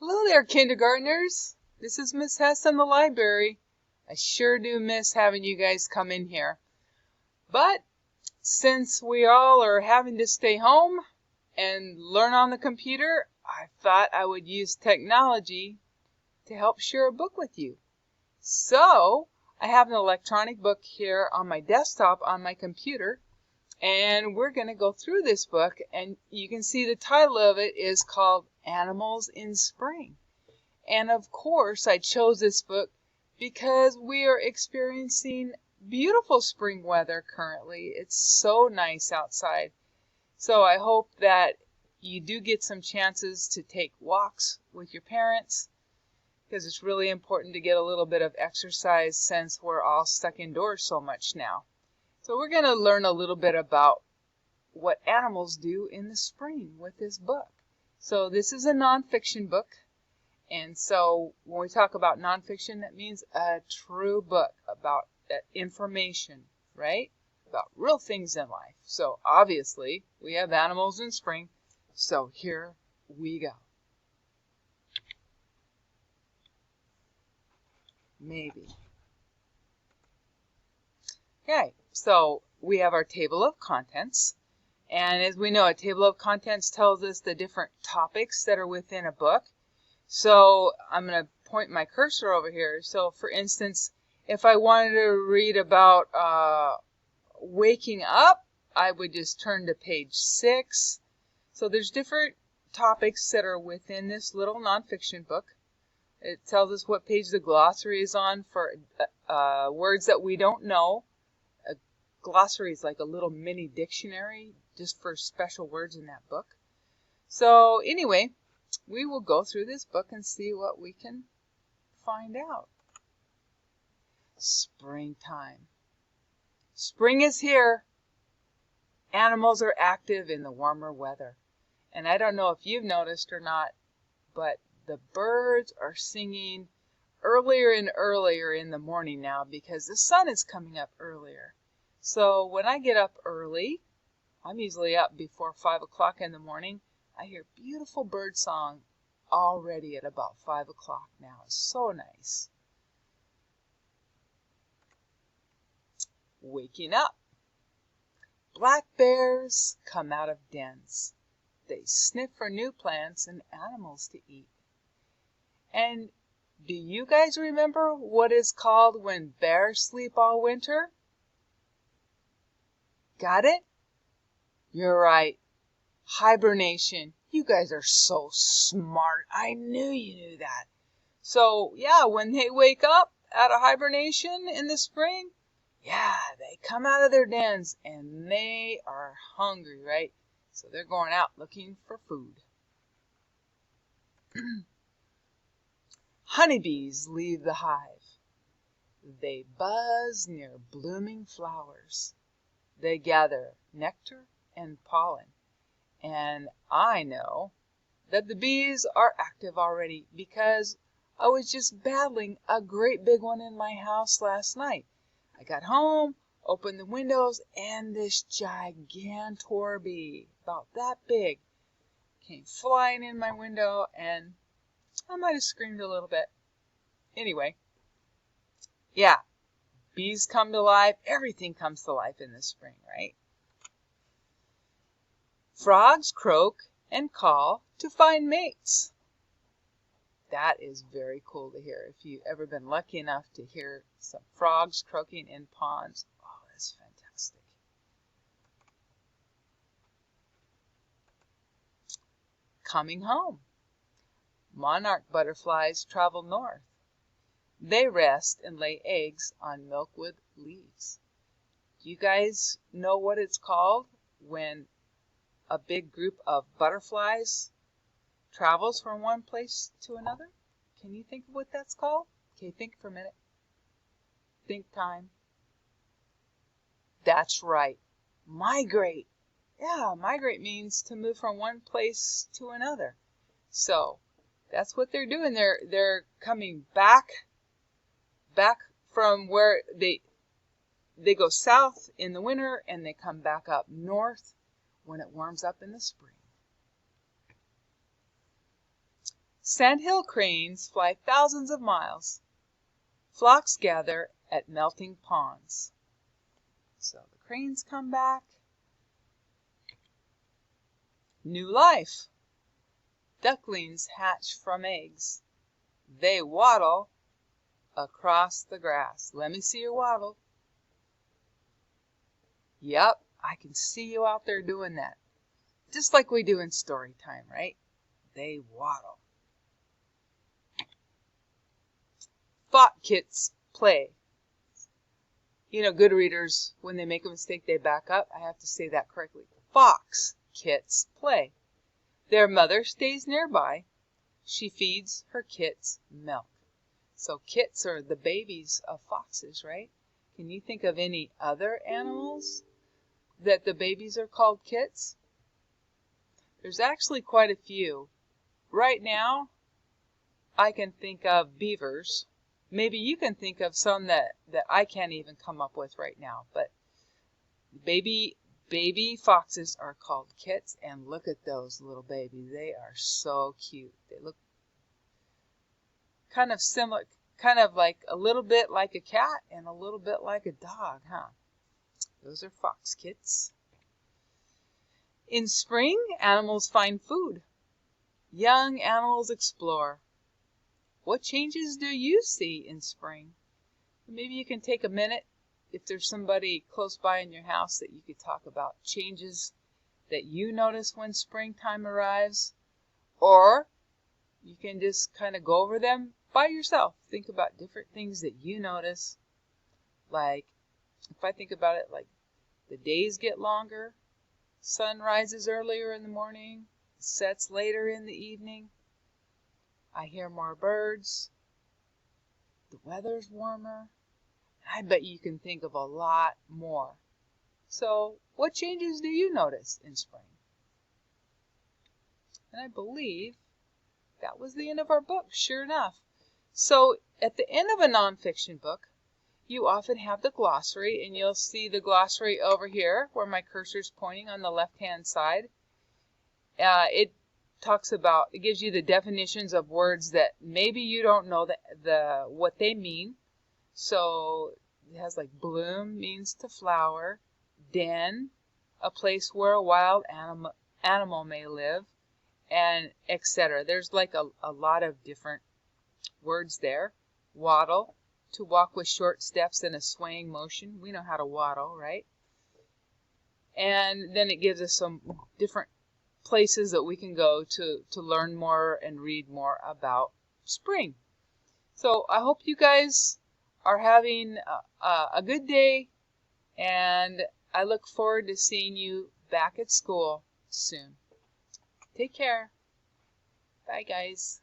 Hello there, kindergartners. This is Miss Hess in the library. I sure do miss having you guys come in here. But since we all are having to stay home and learn on the computer, I thought I would use technology to help share a book with you. So I have an electronic book here on my desktop on my computer, and we're going to go through this book, and you can see the title of it is called Animals in Spring. And of course, I chose this book because we are experiencing beautiful spring weather currently. It's so nice outside. So I hope that you do get some chances to take walks with your parents, because it's really important to get a little bit of exercise since we're all stuck indoors so much now. So we're going to learn a little bit about what animals do in the spring with this book. So this is a nonfiction book. And so when we talk about nonfiction, that means a true book about information, right? About real things in life. So obviously we have animals in spring. So here we go. Maybe. Okay, so we have our table of contents. And as we know, a table of contents tells us the different topics that are within a book. So I'm going to point my cursor over here. So for instance, if I wanted to read about waking up, I would just turn to page 6. So there's different topics that are within this little nonfiction book. It tells us what page the glossary is on for words that we don't know. A glossary is like a little mini dictionary just for special words in that book. So anyway, we will go through this book and see what we can find out. Springtime. Spring is here. Animals are active in the warmer weather. And I don't know if you've noticed or not, but the birds are singing earlier and earlier in the morning now because the sun is coming up earlier. So when I get up early, I'm usually up before 5 o'clock in the morning, I hear beautiful bird song already at about 5 o'clock now. It's so nice. Waking up. Black bears come out of dens. They sniff for new plants and animals to eat. And do you guys remember what is called when bears sleep all winter? Got it? You're right. Hibernation. You guys are so smart. I knew you knew that. So, yeah, when they wake up out of hibernation in the spring, yeah, they come out of their dens and they are hungry, right? So they're going out looking for food. Honeybees leave the hive. They buzz near blooming flowers. They gather nectar and pollen. And I know that the bees are active already because I was just battling a great big one in my house last night. I got home, opened the windows, and this gigantor bee, about that big, came flying in my window, and I might have screamed a little bit. Anyway, yeah, bees come to life. Everything comes to life in the spring, right? Frogs croak and call to find mates. That is very cool to hear. If you've ever been lucky enough to hear some frogs croaking in ponds, oh, that's fantastic. Coming home. Monarch butterflies travel north. They rest and lay eggs on milkwood leaves. Do you guys know what it's called when a big group of butterflies travels from one place to another? Can you think of what that's called? Okay, think for a minute. Think time. That's right. Migrate. Yeah, migrate means to move from one place to another. So that's what they're doing. They're coming back from where they go south in the winter and they come back up north when it warms up in the spring. Sandhill cranes fly thousands of miles. Flocks gather at melting ponds. So the cranes come back. New life. Ducklings hatch from eggs. They waddle across the grass. Let me see your waddle. Yep, I can see you out there doing that. Just like we do in story time, right? They waddle. Thought kits play. You know, good readers, when they make a mistake, they back up. I have to say that correctly. Fox kits play. Their mother stays nearby. She feeds her kits milk. So kits are the babies of foxes, right? Can you think of any other animals that the babies are called kits? There's actually quite a few. Right now, I can think of beavers. Maybe you can think of some that I can't even come up with right now. But baby foxes are called kits. And look at those little babies. They are so cute. They look kind of similar, kind of like a little bit like a cat and a little bit like a dog, huh? Those are fox kits. In spring, animals find food. Young animals explore. What changes do you see in spring? Maybe you can take a minute, if there's somebody close by in your house, that you could talk about changes that you notice when springtime arrives. Or you can just kind of go over them by yourself. Think about different things that you notice. Like, if I think about it, like the days get longer, sun rises earlier in the morning, sets later in the evening. I hear more birds. The weather's warmer. I bet you can think of a lot more. So, what changes do you notice in spring? And I believe that was the end of our book, sure enough. So, at the end of a nonfiction book, you often have the glossary, and you'll see the glossary over here where my cursor's pointing on the left-hand side. It gives you the definitions of words that maybe you don't know what they mean. So it has like bloom means to flower, den, a place where a wild animal may live, and etc. There's like a lot of different words there. Waddle, to walk with short steps and a swaying motion. We know how to waddle, right? And then it gives us some different places that we can go to learn more and read more about spring. So I hope you guys are having a good day, and I look forward to seeing you back at school soon. Take care. Bye, guys.